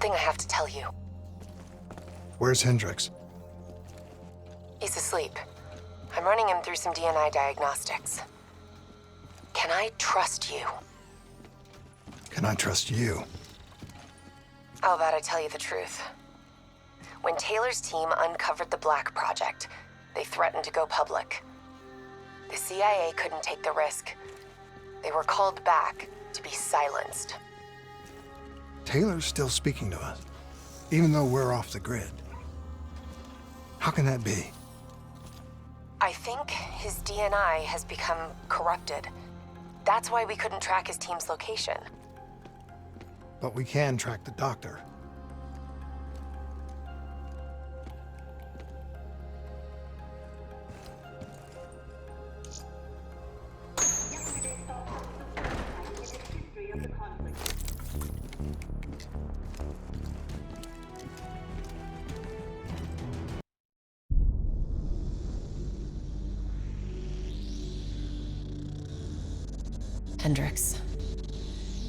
something I have to tell you. Where's Hendricks? He's asleep. I'm running him through some DNA diagnostics. Can I trust you? Can I trust you? How about I tell you the truth? When Taylor's team uncovered the Black Project, they threatened to go public. The CIA couldn't take the risk. They were called back to be silenced. Taylor's still speaking to us, even though we're off the grid. How can that be? I think his DNI has become corrupted. That's why we couldn't track his team's location. But we can track the doctor. Hendricks.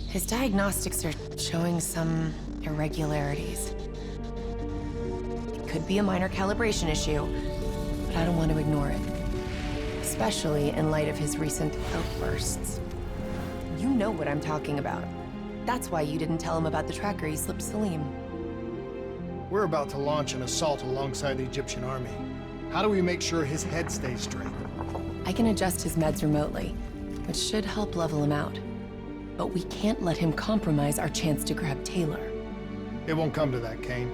His diagnostics are showing some irregularities. It could be a minor calibration issue, but I don't want to ignore it. Especially in light of his recent outbursts. You know what I'm talking about. That's why you didn't tell him about the tracker he slipped Salim. We're about to launch an assault alongside the Egyptian army. How do we make sure his head stays straight? I can adjust his meds remotely, which should help level him out. But we can't let him compromise our chance to grab Taylor. It won't come to that, Kane.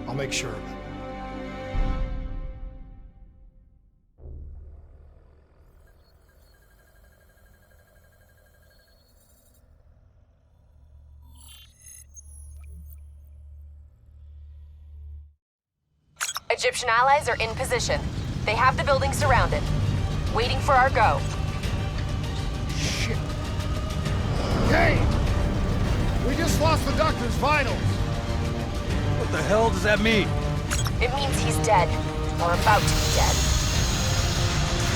I'll make sure of it. Egyptian allies are in position. They have the building surrounded. Waiting for our go. Shit. Kane! We just lost the doctor's vitals. What the hell does that mean? It means he's dead. Or about to be dead.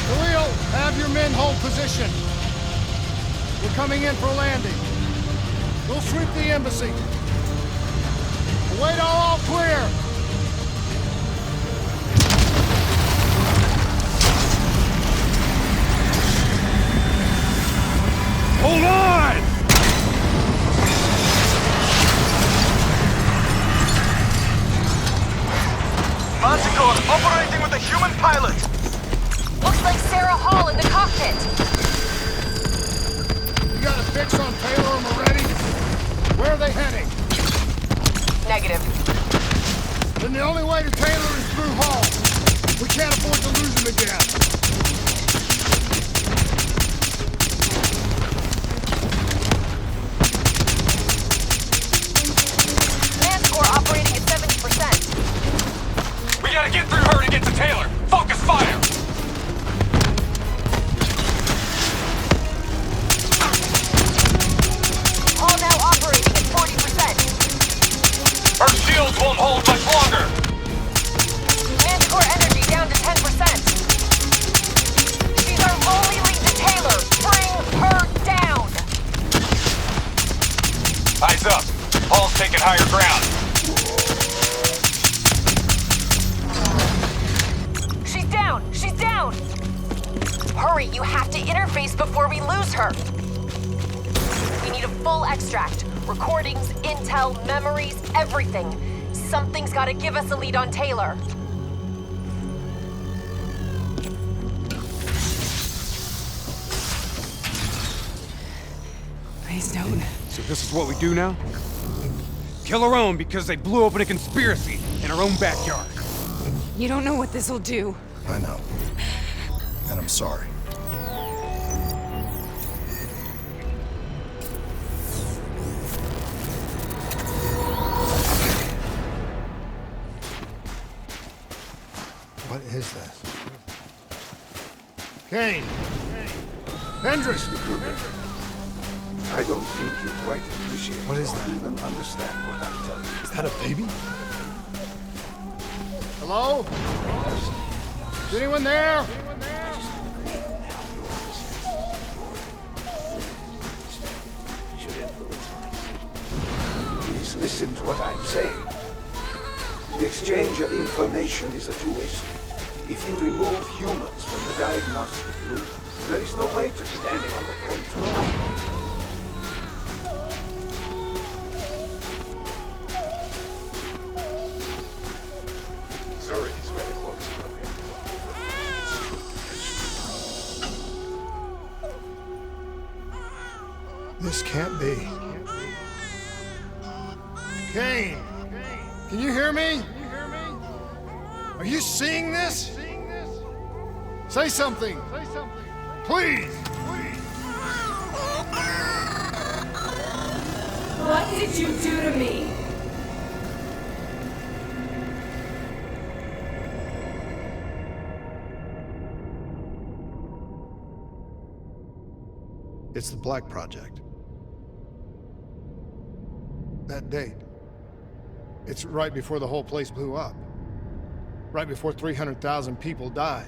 Khalil, have your men hold position. We're coming in for landing. We'll sweep the embassy. Await all clear. Hold on! Manticore operating with a human pilot. Looks like Sarah Hall in the cockpit. You got a fix on Taylor and Moretti? Where are they heading? Negative. Then the only way to Taylor is through Hall. We can't afford to lose him again. Operating at 70%. We gotta get through her to get to Taylor. Focus fire! All now operating at 40%. Her shields won't hold much longer. Manticore energy down to 10%. She's our only lead to Taylor. Bring her down. Eyes up. Hall's taking higher ground. She's down! Hurry, you have to interface before we lose her! We need a full extract. Recordings, intel, memories, everything. Something's gotta give us a lead on Taylor. Please don't. So this is what we do now? Kill our own because they blew open a conspiracy in our own backyard. You don't know what this'll do. I know. And I'm sorry. What is this? Kane! Hendricks! I don't think you quite appreciate What is or that? even understand what I'm telling you. Is that a baby? Hello? Is anyone there? Should influence. These Just listen to what I'm saying. The exchange of information is a two-way street. If you remove humans from the diagnostic loop, there is no way to standing on the control. Sorry, it's very close from here. This can't be. Kane! Can you hear me? Are you seeing this? Say something! Please! What did you do to me? It's the Black Project. That date. It's right before the whole place blew up. Right before 300,000 people died.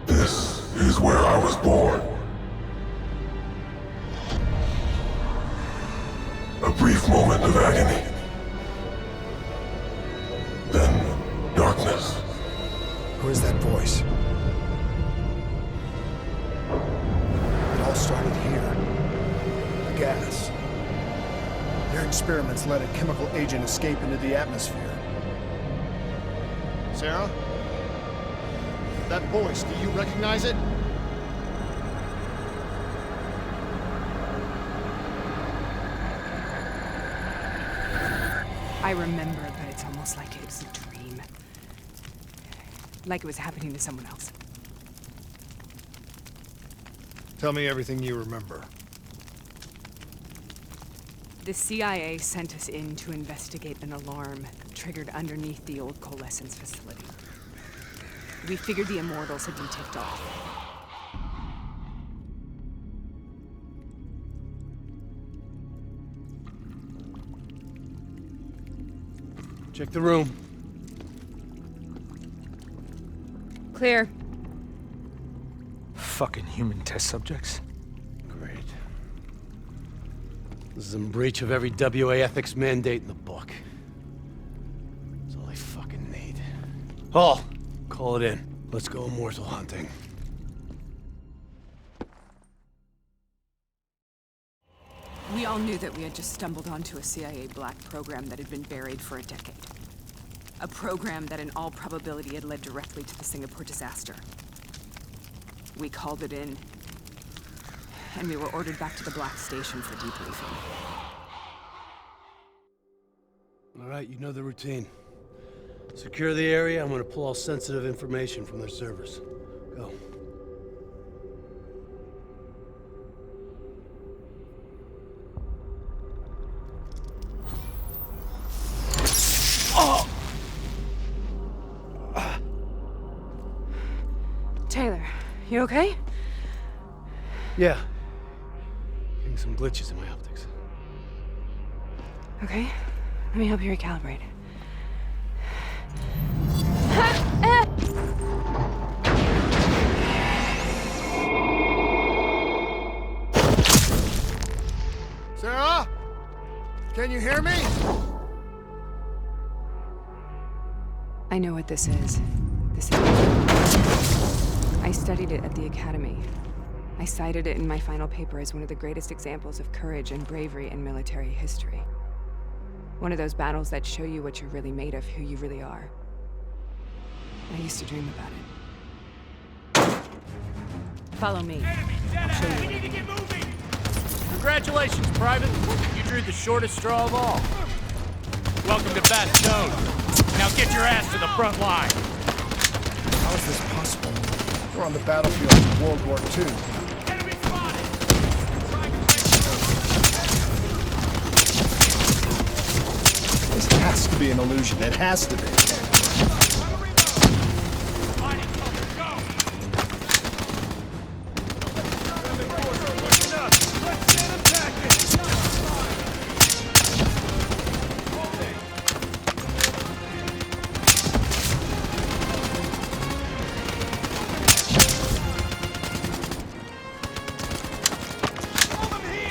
This is where I was born. A brief moment of agony. Then, darkness. Who is that voice? It all started here. The gas. Their experiments let a chemical agent escape into the atmosphere. Sarah? That voice, do you recognize it? I remember, but it's almost like it was a dream. Like it was happening to someone else. Tell me everything you remember. The CIA sent us in to investigate an alarm triggered underneath the old coalescence facility. We figured the Immortals had been tipped off. Check the room. Clear. Fucking human test subjects. Great. This is in breach of every WA ethics mandate in the book. That's all I fucking need. Hall, call it in. Let's go immortal hunting. We all knew that we had just stumbled onto a CIA black program that had been buried for a decade. A program that in all probability had led directly to the Singapore disaster. We called it in, and we were ordered back to the Black Station for debriefing. All right, you know the routine. Secure the area. I'm gonna pull all sensitive information from their servers. Go. Taylor, you okay? Yeah. Getting some glitches in my optics. Okay, let me help you recalibrate. Sarah? Can you hear me? I know what this is. I studied it at the Academy. I cited it in my final paper as one of the greatest examples of courage and bravery in military history. One of those battles that show you what you're really made of, who you really are. I used to dream about it. Follow me. I'll show you what I mean. Congratulations, Private. You drew the shortest straw of all. Welcome to Bastogne. Now get your ass to the front line. How is this possible? We're on the battlefield of World War II. Enemy spotted. This has to be an illusion. It has to be. Finding cover. Go. Let's get attacking. Hold them here.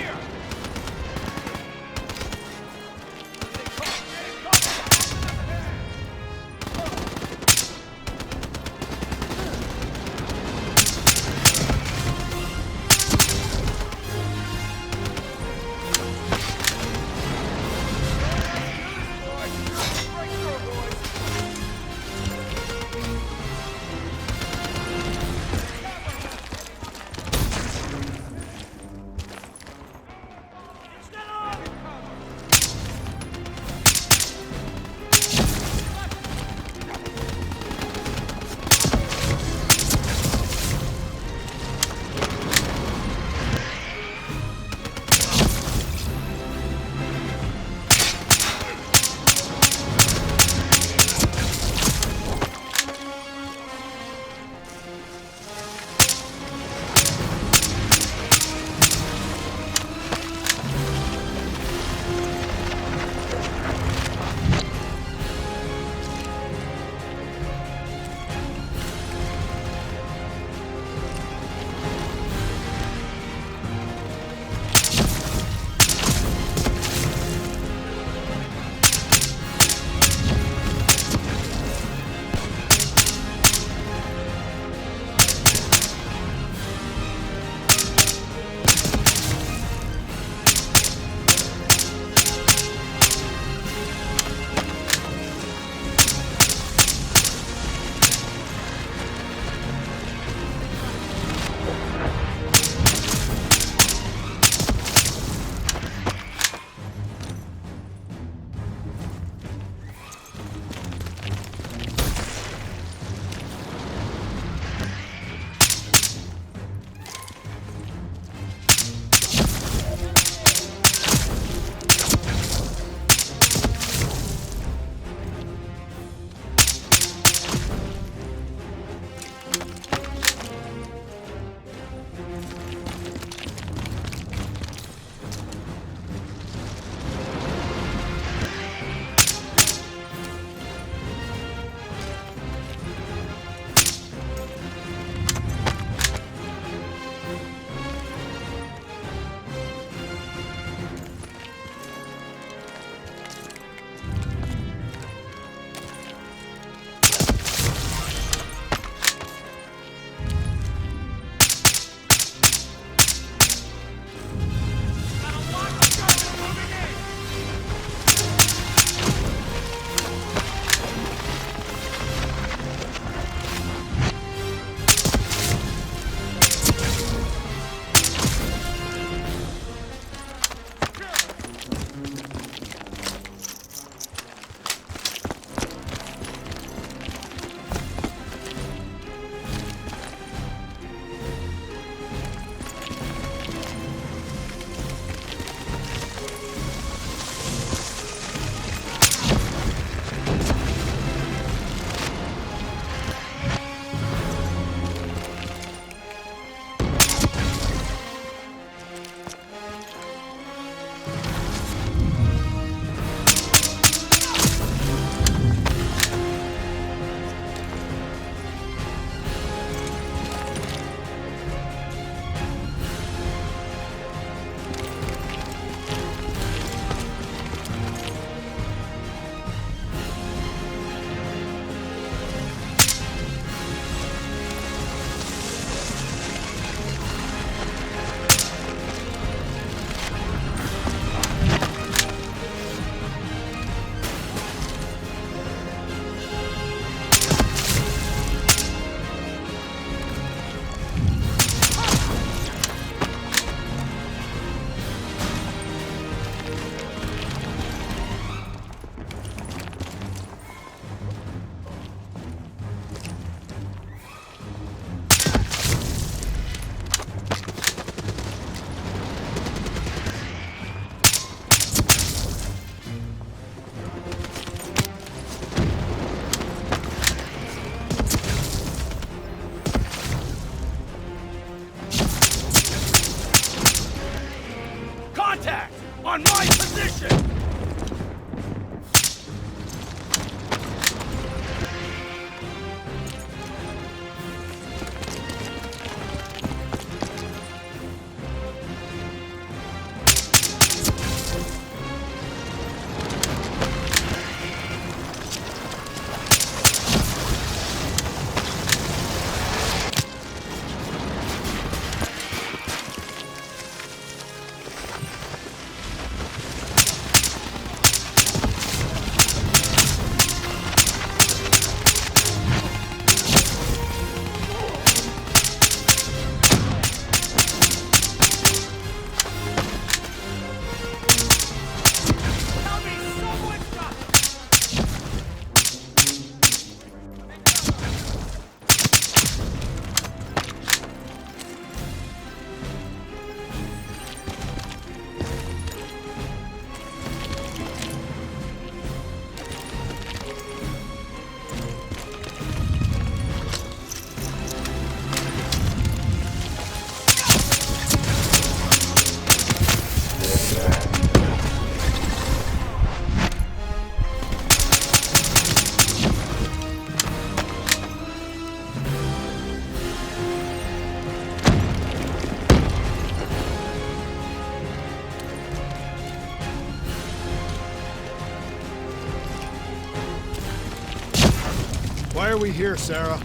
Why are we here, Sarah?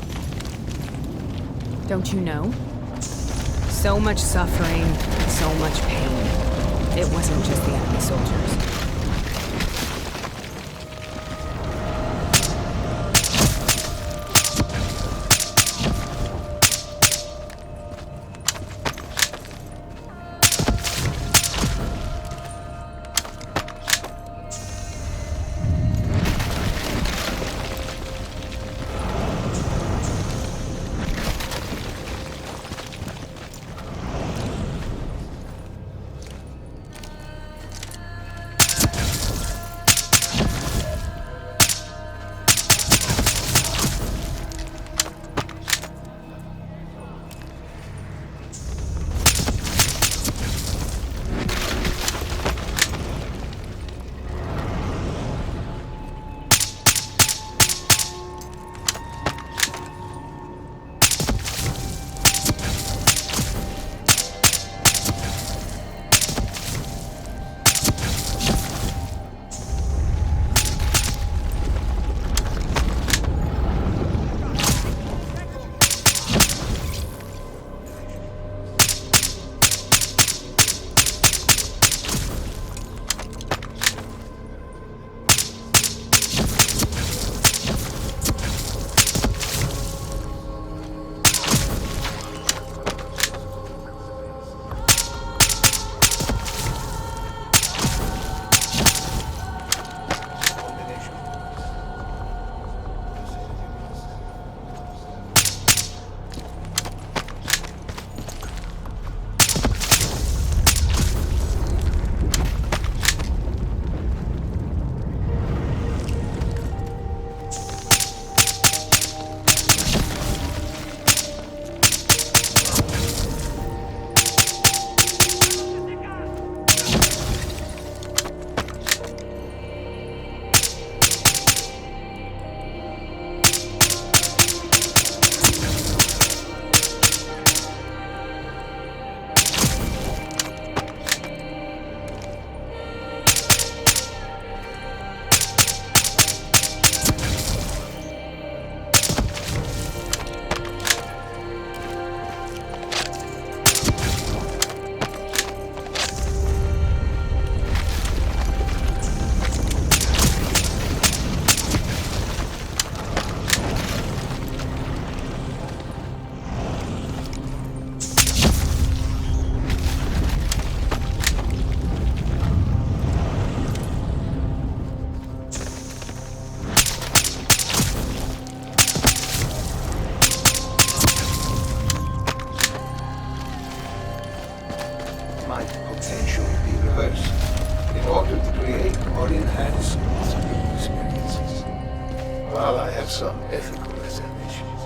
Don't you know? So much suffering, so much pain. It wasn't just the enemy soldiers. Might potentially be reversed in order to create or enhance new experiences. While I have some ethical reservations.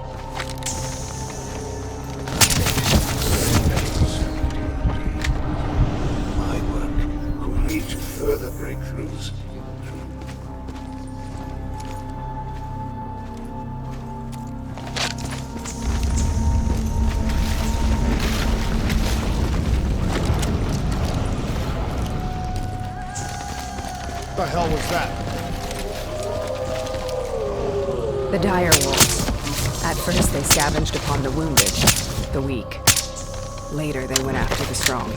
My work could lead to further breakthroughs in the truth. What the hell was that? The dire wolves. At first they scavenged upon the wounded, the weak. Later they went after the strong.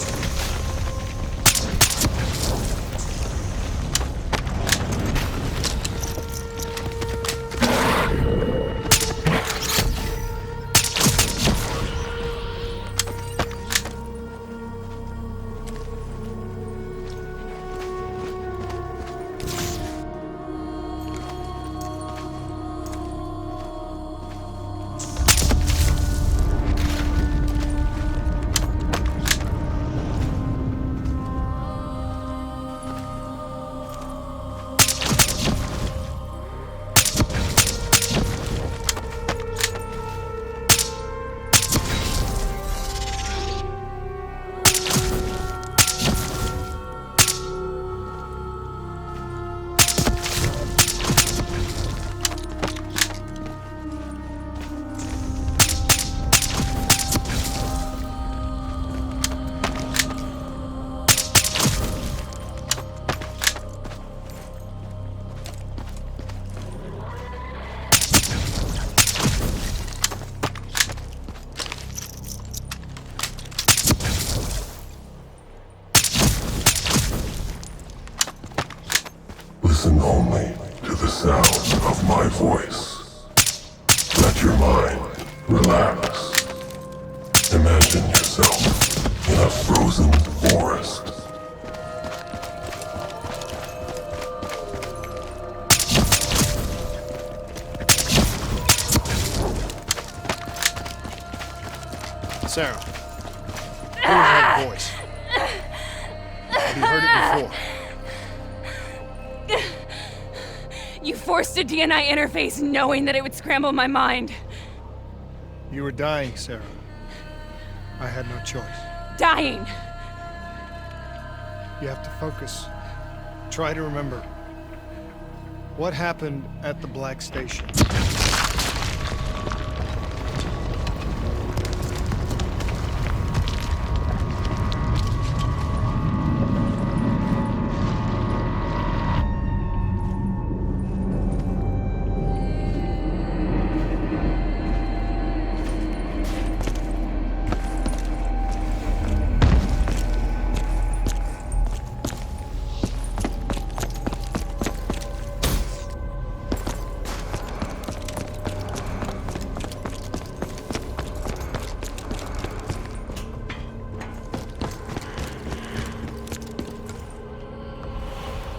Relax. Imagine yourself in a frozen forest. Sarah. Who is that voice? Have you heard it before? You forced a DNI interface knowing that it would scramble my mind. You were dying, Sarah. I had no choice. Dying! You have to focus. Try to remember. What happened at the Black Station?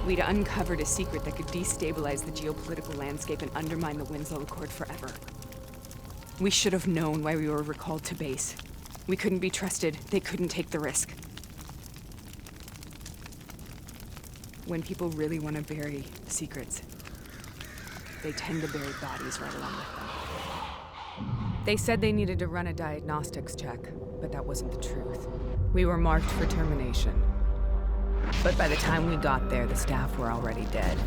We'd uncovered a secret that could destabilize the geopolitical landscape and undermine the Winslow Accord forever. We should have known why we were recalled to base. We couldn't be trusted. They couldn't take the risk. When people really want to bury secrets, they tend to bury bodies right along with them. They said they needed to run a diagnostics check, but that wasn't the truth. We were marked for termination. But by the time we got there, the staff were already dead.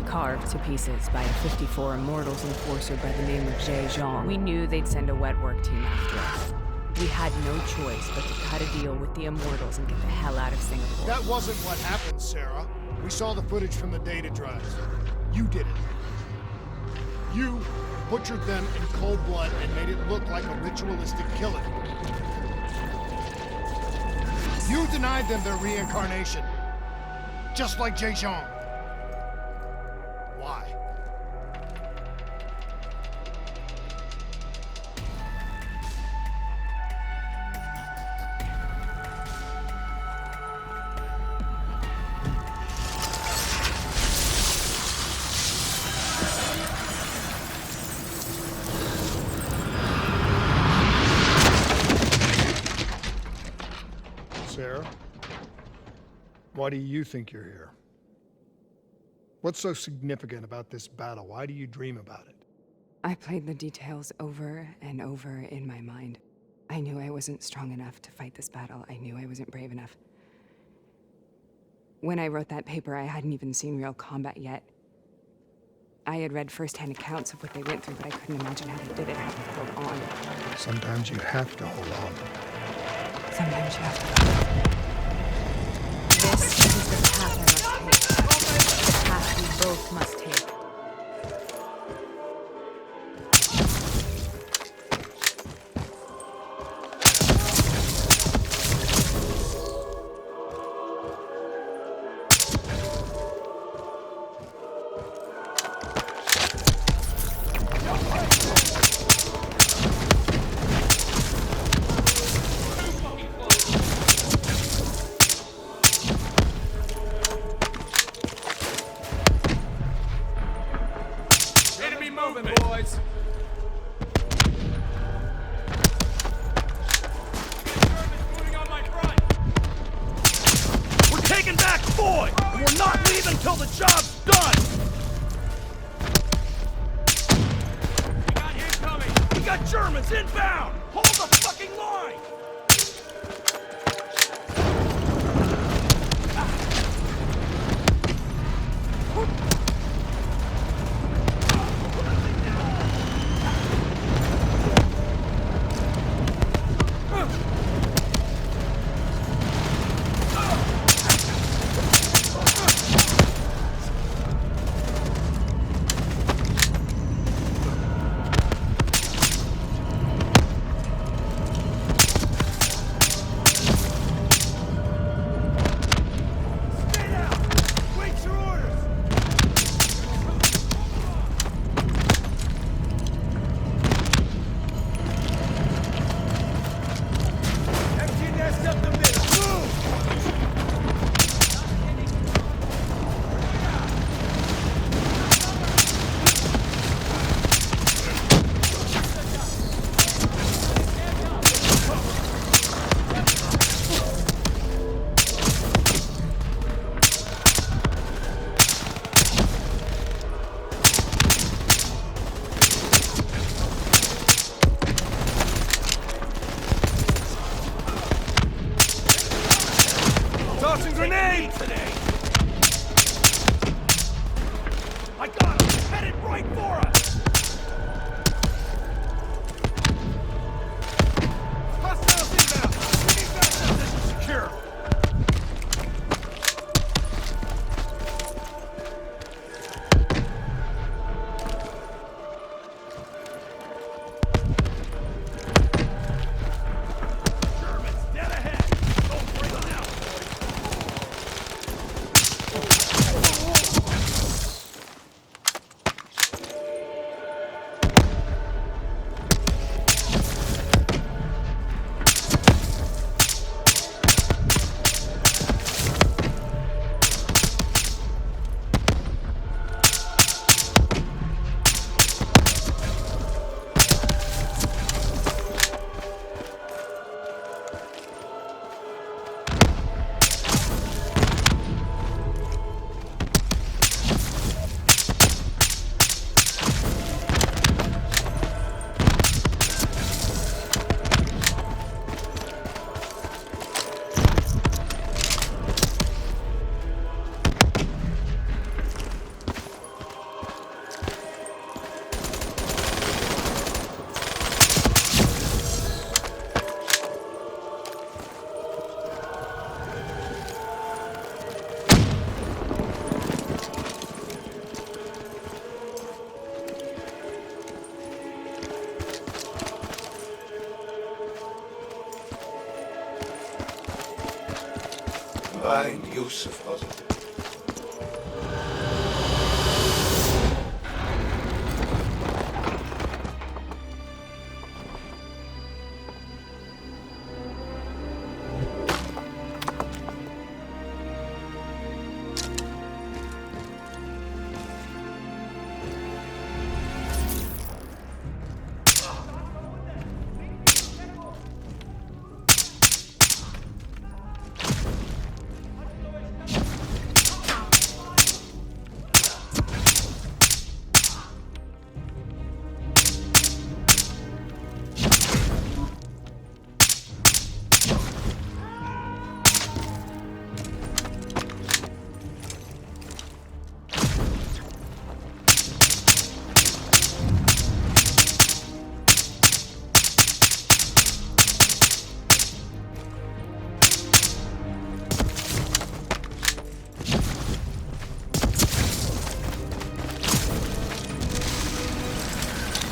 Carved to pieces by a 54 Immortals enforcer by the name of Jean. We knew they'd send a wet work team after us. We had no choice but to cut a deal with the Immortals and get the hell out of Singapore. That wasn't what happened, Sarah. We saw the footage from the data drives. You did it. You butchered them in cold blood and made it look like a ritualistic killing. You denied them their reincarnation. Just like Jean. Why? Sarah? Why do you think you're here? What's so significant about this battle? Why do you dream about it? I played the details over and over in my mind. I knew I wasn't strong enough to fight this battle. I knew I wasn't brave enough. When I wrote that paper, I hadn't even seen real combat yet. I had read first-hand accounts of what they went through, but I couldn't imagine how they did it, how they held on. Sometimes you have to hold on. Sometimes you have to. This is the path I must take. The path we both must take. combined use of positives.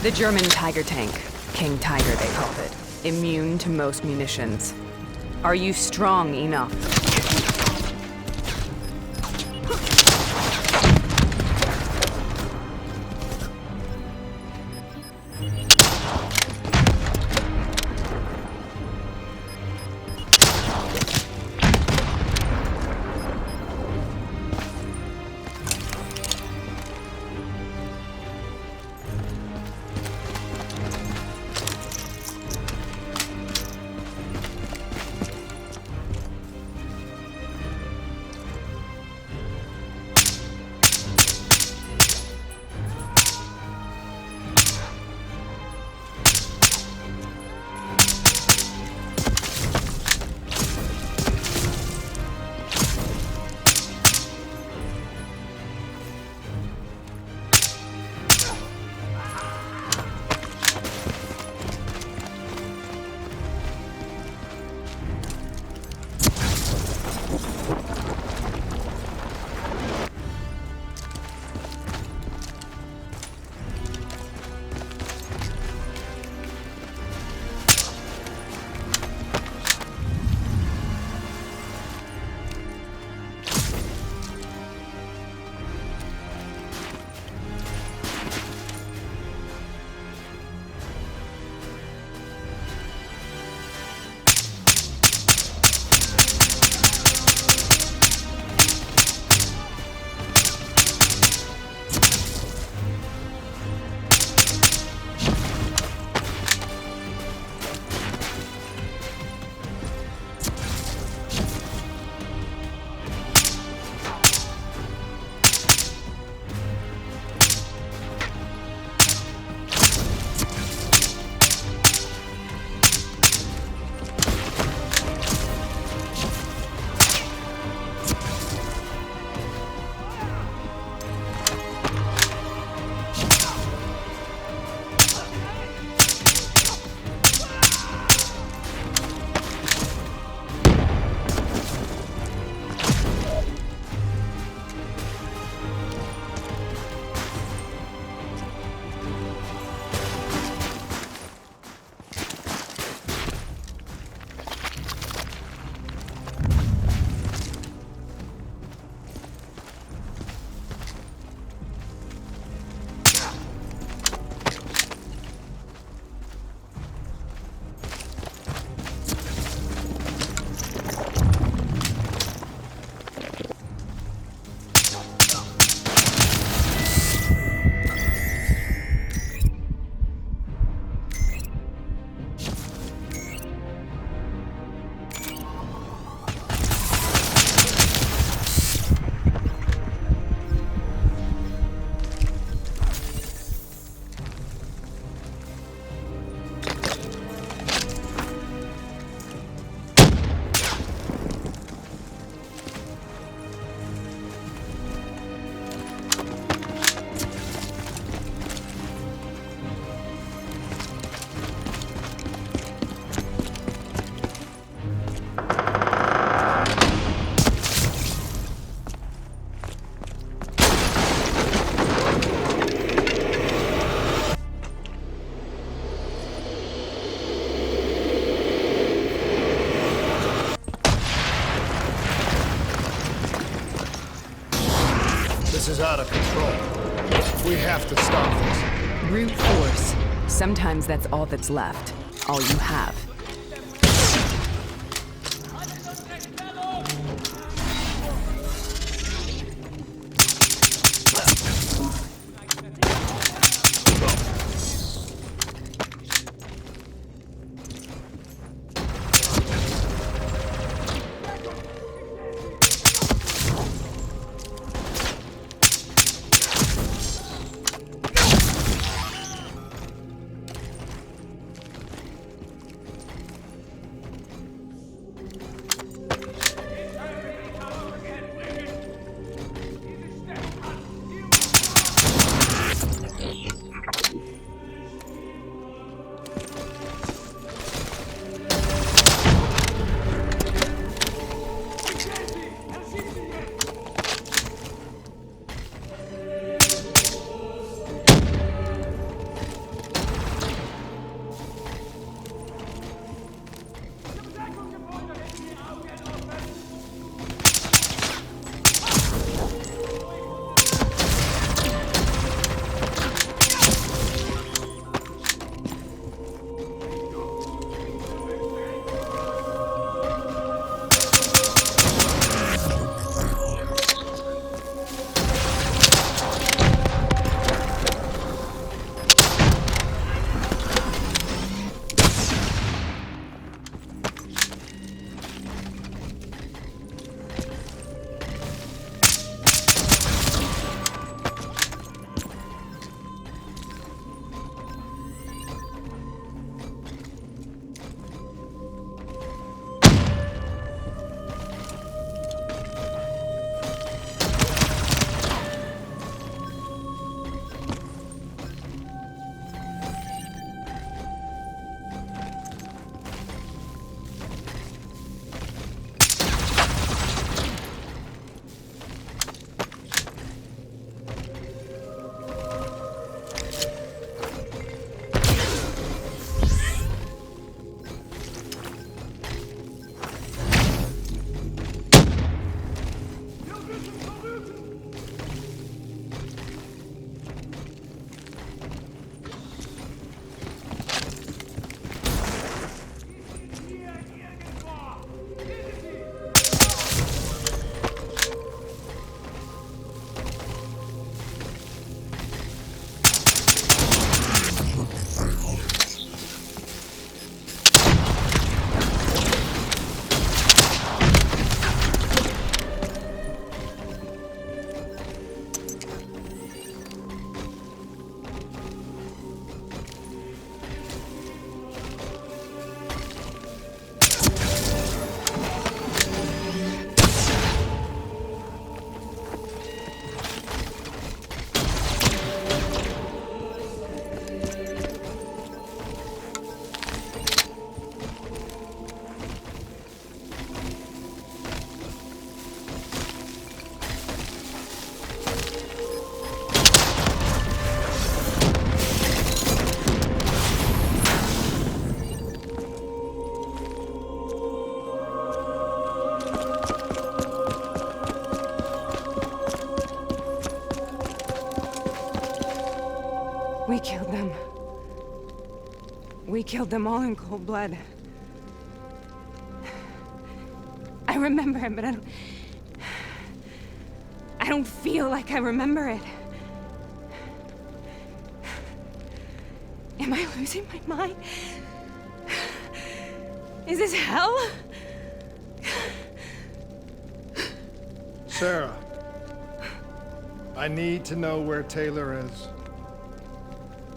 The German Tiger tank. King Tiger, they called it. Immune to most munitions. Are you strong enough? is out of control. We have to stop this. Brute force. Sometimes that's all that's left. All you have. We killed them. We killed them all in cold blood. I remember it, but I don't feel like I remember it. Am I losing my mind? Is this hell? Sarah, I need to know where Taylor is.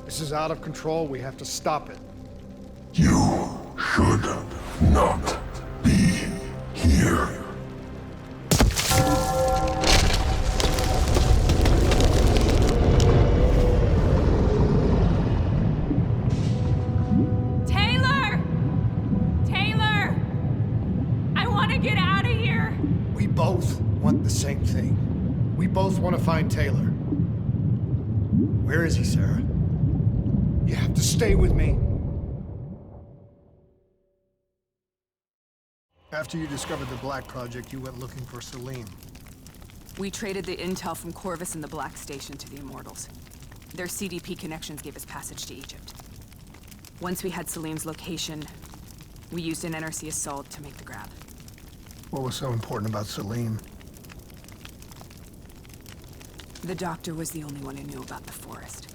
This is out of control. We have to stop it. You should not be here. Taylor! Taylor! I want to get out of here! We both want the same thing. We both want to find Taylor. Where is he, Sarah? You have to stay with me. After you discovered the Black Project, you went looking for Celine. We traded the intel from Corvus and the Black Station to the Immortals. Their CDP connections gave us passage to Egypt. Once we had Salim's location, we used an NRC assault to make the grab. What was so important about Salim? The doctor was the only one who knew about the forest.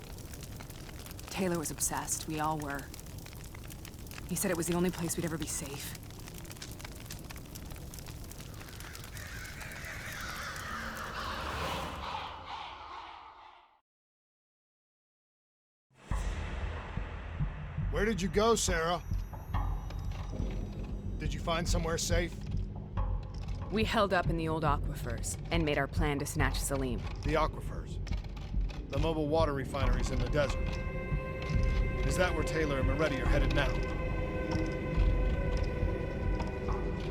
Taylor was obsessed. We all were. He said it was the only place we'd ever be safe. Where did you go, Sarah? Did you find somewhere safe? We held up in the old aquifers and made our plan to snatch Salim. The aquifers. The mobile water refineries in the desert. Is that where Taylor and Moretti are headed now?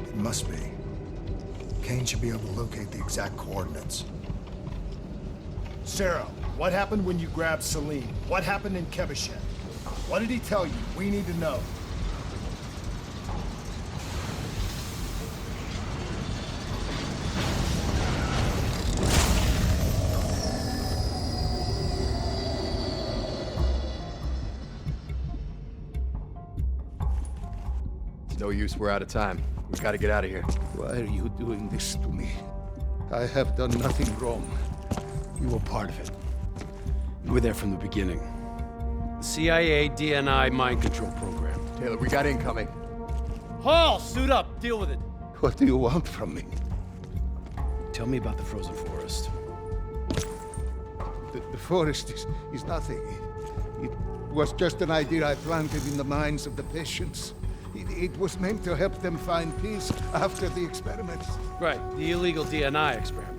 It must be. Kane should be able to locate the exact coordinates. Sarah, what happened when you grabbed Salim? What happened in Kebashet? What did he tell you? We need to know. It's no use, we're out of time. We gotta get out of here. Why are you doing this to me? I have done nothing wrong. You were part of it. You were there from the beginning. The CIA DNI mind control program. Taylor, we got incoming. Hall, suit up, deal with it. What do you want from me? Tell me about the frozen forest. The forest is nothing. It was just an idea I planted in the minds of the patients. It was meant to help them find peace after the experiments. Right, the illegal DNI experiment.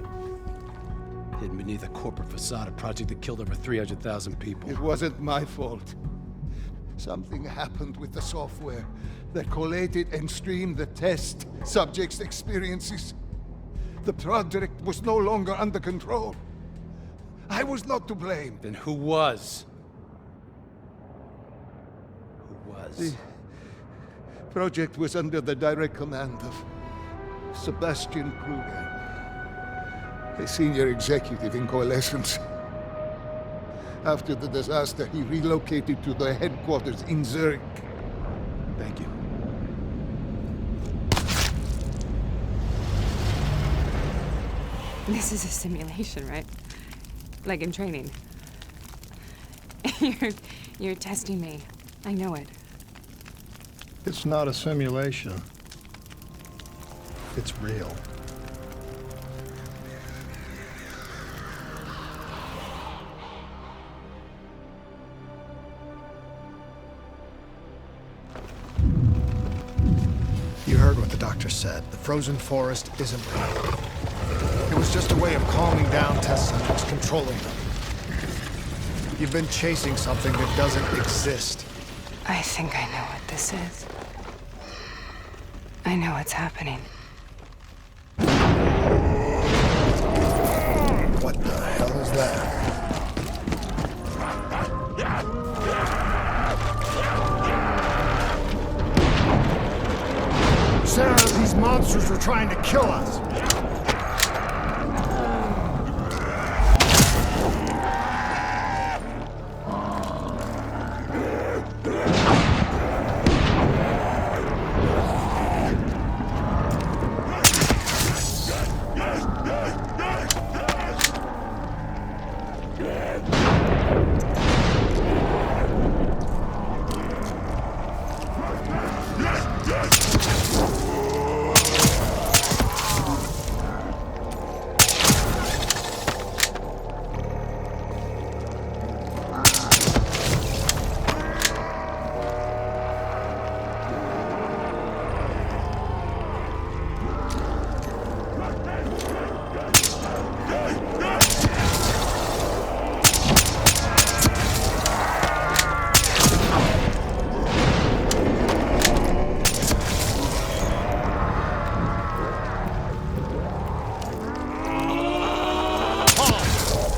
Hidden beneath a corporate facade, a project that killed over 300,000 people. It wasn't my fault. Something happened with the software that collated and streamed the test subjects' experiences. The project was no longer under control. I was not to blame. Then who was? Who was? The project was under the direct command of Sebastian Kruger, a senior executive in Coalescence. After the disaster, he relocated to the headquarters in Zurich. Thank you. This is a simulation, right? Like in training. You're testing me. I know it. It's not a simulation. It's real. You heard what the doctor said. The frozen forest isn't real. It was just a way of calming down test subjects, controlling them. You've been chasing something that doesn't exist. I think I know what this is. I know what's happening. What the hell is that? Sarah, these monsters are trying to kill us.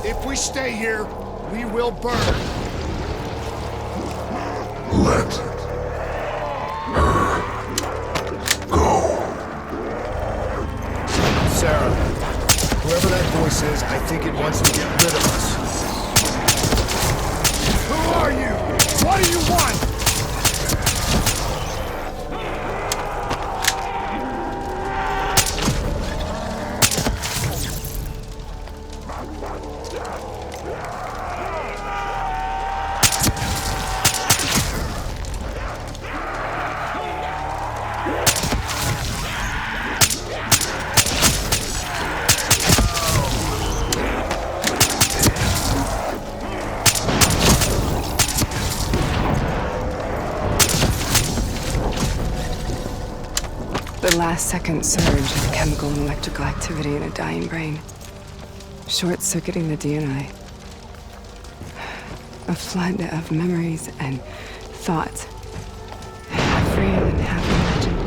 If we stay here, we will burn. Let her go. Sarah, whoever that voice is, I think it wants to get rid of us. Who are you? What do you want? The last-second surge of chemical and electrical activity in a dying brain. Short-circuiting the DNI. A flood of memories and thoughts. Half real and half imagined.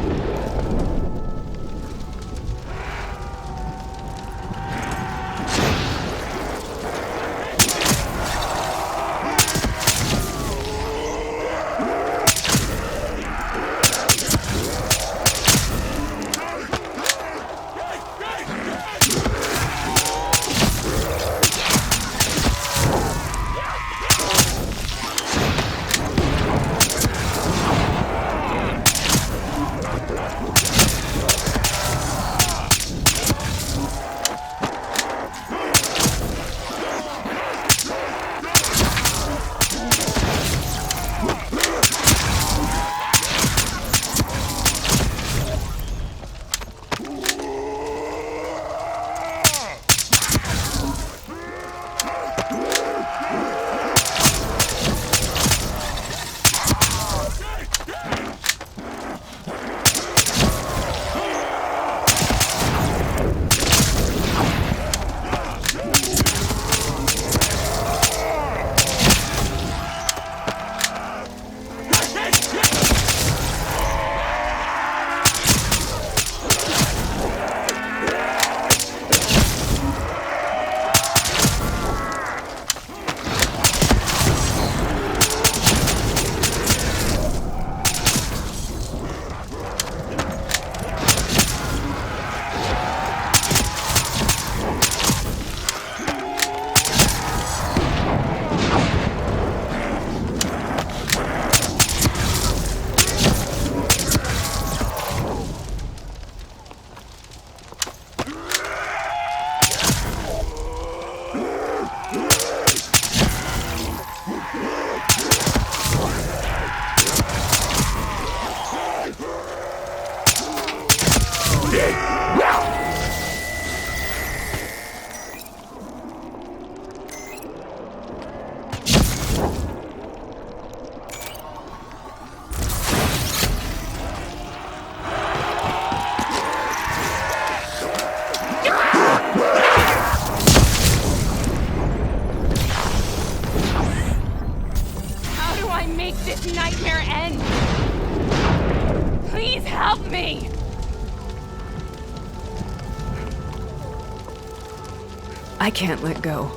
I can't let go.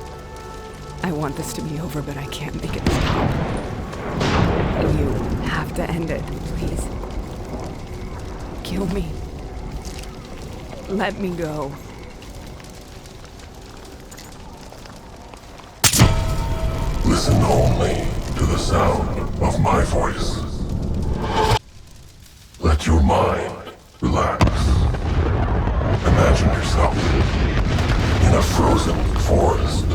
I want this to be over, but I can't make it stop. You have to end it, please. Kill me. Let me go. Listen only to the sound of my voice. Let your mind relax. Imagine yourself in a frozen forest.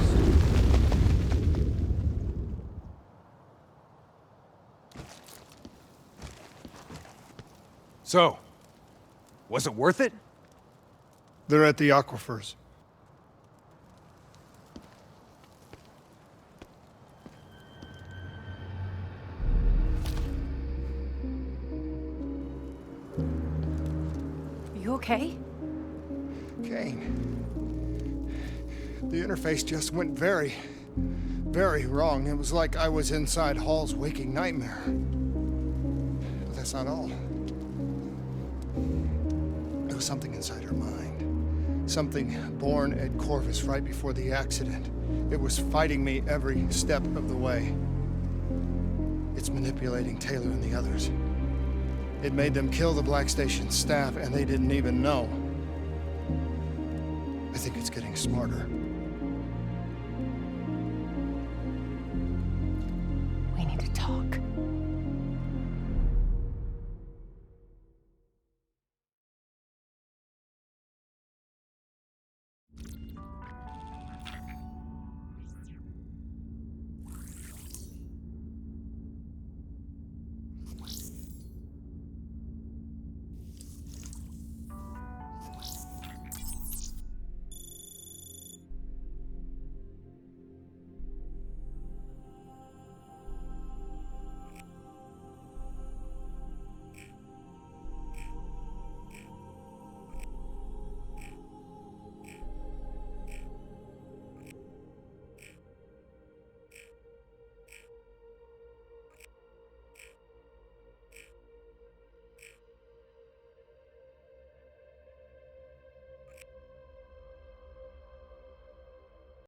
So, was it worth it? They're at the aquifers. You okay? Kane. The interface just went very, very wrong. It was like I was inside Hall's waking nightmare. But that's not all. There was something inside her mind. Something born at Corvus right before the accident. It was fighting me every step of the way. It's manipulating Taylor and the others. It made them kill the Black Station staff, and they didn't even know. I think it's getting smarter.